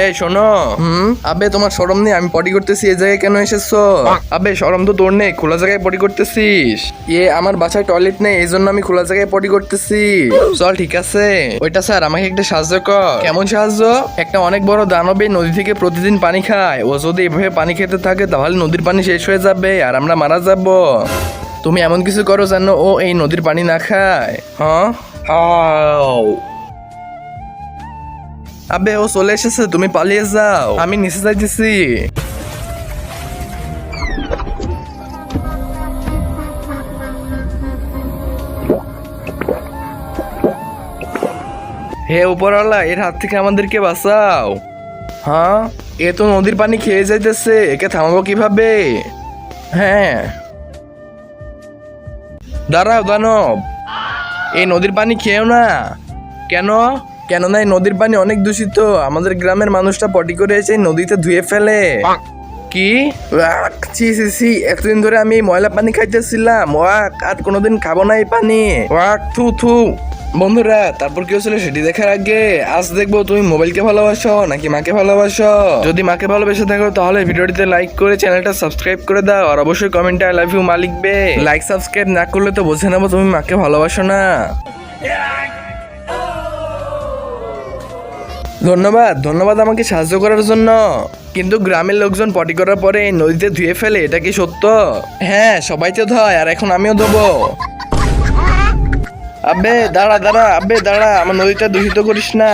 এই শোনো। আবে তোমার শরম নেই? আমি পটি করতেছি, এই জায়গায় কেন এসেছো? আবে শরম তো তোর নেই, খোলা জায়গায় পটি করতেছিস? আমার বাসায় টয়লেট নেই, এই জন্য আমি খোলা জায়গায় পটি করতেছি। চল ঠিক আছে। ওইটা স্যার আমাকে একটা সাহায্য কর। কেমন সাহায্য? একটা অনেক বড় দানবে নদী থেকে প্রতিদিন পানি খায়, ও যদি এভাবে পানি খেতে থাকে তাহলে নদীর পানি শেষ হয়ে যাবে আর আমরা মারা যাব। তুমি এমন কিছু করো যেন ও এই নদীর পানি না খায়। হ্যাঁ। আবে ও চলে এসেছে, তুমি পালিয়ে যাও, আমি নিচে যাইতেছি। হে উপরওয়ালা, এর হাত থেকে আমাদেরকে বাঁচাও। হ্যাঁ, এ তো নদীর পানি খেয়ে যাইতেছে, একে থামাবো কিভাবে? হ্যাঁ, দাঁড়াও দানব, এই নদীর পানি খেয়েও না। কেন? কেননা এই নদীর পানি অনেক দূষিত, আমাদের গ্রামের মানুষটা পটি করে এসে নদীতে ধুয়ে ফেলে। কি? ছি ছি ছি, এতদিন ধরে আমি এই ময়লা পানি খাইতেছিলাম, আর কোনোদিন খাবো না এই পানি। থু থু। বন্ধুরা, তারপর কি হচ্ছিল সেটি দেখার আগে আজ দেখবো তুমি মোবাইলকে ভালোবাসো নাকি মাকে ভালোবাসো। যদি মাকে ভালোবেসে থাকো তাহলে ভিডিওটিতে লাইক করে চ্যানেলটা সাবস্ক্রাইব করে দাও, আর অবশ্যই কমেন্টে আই লাভ ইউ মা লিখবে। লাইক সাবস্ক্রাইব না করলে তো বুঝে নেবো তুমি মাকে ভালোবাসো না। ধন্যবাদ ধন্যবাদ আমাকে সাহায্য করার জন্য। কিন্তু গ্রামের লোকজন পটি করার পরে এই নদীতে ধুয়ে ফেলে, এটা কি সত্য? হ্যাঁ, সবাই তো ধয়, আর এখন আমিও ধোবো। আবে দাঁড়া দাঁড়া, আবে দাঁড়া, আমার নদীটা দূষিত করিস না।